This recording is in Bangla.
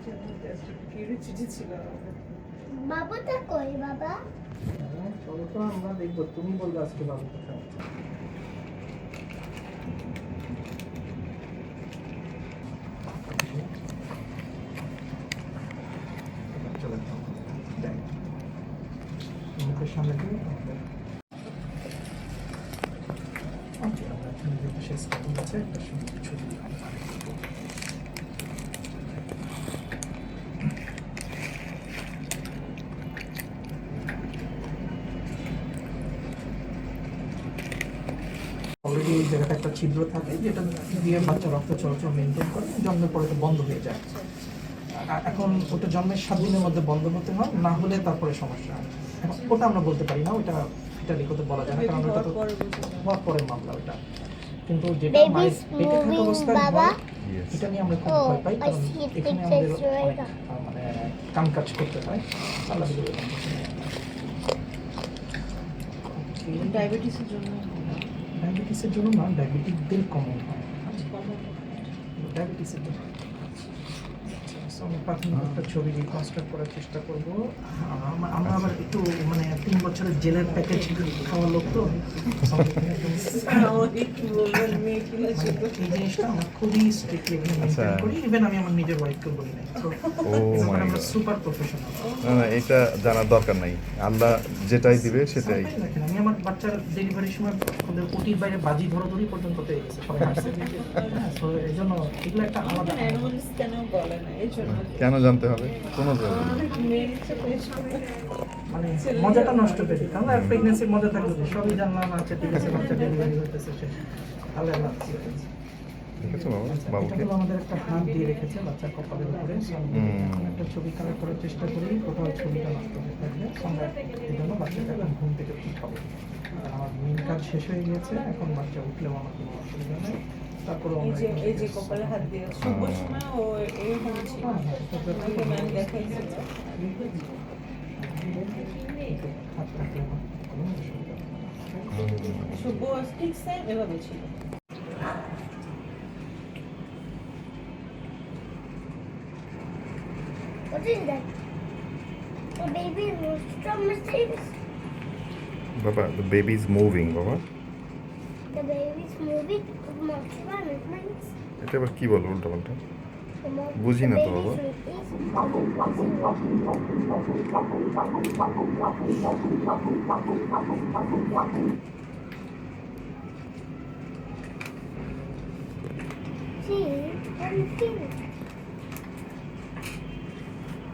কিউরিওসিটি ছিল। বাবুটা কই বাবা? চলো তো আমরা দেখবো, তুমি বলবে আজকে বাবু কোথায়। চলে দেখ মুখের সামনে দিয়ে ওকে, আমরা এখানে যেহেতু শেষ করে আছে একটা সুন্দর ছবি অলরেডি এই জায়গাটা একটা ছিদ্র থাকে যেটা দিয়ে বাচ্চা রক্ত চলাচল মেনটেন করে, জন্মের পরে তো বন্ধ হয়ে যায়। এখন ওটা জন্মের 7 দিনের মধ্যে বন্ধ হতে হয়, না হলে তারপরে সমস্যা হয়। এখন ওটা আমরা বলতে পারি না, ওটা এটা লিখতে বলা যায় না, কারণ ওটা তো হওয়ার পরের মামলা ওটা। কিন্তু যেটা মায়ের পেটে থাকা অবস্থায় হয়, এটা নিয়ে আমরা খুব ভয় পাই, কারণ এখানে আমাদের অনেক মানে কাম কাজ করতে হয়। আল্লাহ ডায়াবেটিসের জন্য না, ডায়াবেটিকদের কমন হয়, ডায়াবেটিসের জন্য। আমি প্রাথমিক একটা ছবি রিকনস্ট্রাক্ট করার চেষ্টা করবো। আমরা আবার একটু মানে 3 বছরের জেলের প্যাকেজ খাওয়া লোক তো, এই জিনিসটা আমরা খুবই স্ট্রিক্টলি মেনটেন করি। ইভেন আমি আমার নিজের ওয়াইফকে বলি না, আমরা সুপার প্রফেশনাল। না, এটা জানার দরকার নাই, আল্লাহ যেটাই দিবে সেটাই। আমি আমার বাচ্চার ডেলিভারির সময় ওদের ওটির বাইরে বাজি ধরাধরি পর্যন্ত পেয়ে গেছে সবাই আসছে। এই জন্য এগুলো একটা আলাদা। কেন জানতে হবে? কোনো মানে মজাটা নষ্ট করে দিই, কারণ প্রেগনেন্সির মজা থাকবে, সবই জানলাম আচ্ছা ঠিক আছে, বাচ্চা ডেলিভারি হতেছে শেষ, তাহলে আমরা ঠিক আছে বাবুকে আমাদের একটা হাত দিয়ে রেখেছে বাচ্চার কপালের উপরে। একটা ছবি কালেক্ট করার চেষ্টা করি, কোথাও ছবিটা নষ্ট হয়ে থাকলে আমরা এই জন্য বাচ্চাটা এখন ঘুম থেকে উঠাবো। আমার মেন কাজ শেষ হয়ে গিয়েছে, এখন বাচ্চা উঠলেও আমার কোনো অসুবিধা নেই। তারপরে এই যে কপালে হাত দিয়ে শুভ সময় ও এরকম ছিল, ম্যাম দেখাইছে। হাত রাখলে কোনো অসুবিধা নেই। শুভ ঠিক সেম এভাবে ছিল। What is that? The baby moved from Mercedes. Baba, the baby is moving, Baba. The baby's moving from movements. এটা আবার কি বলো উল্টা পাল্টা? The বুঝি না তো বাবা। See,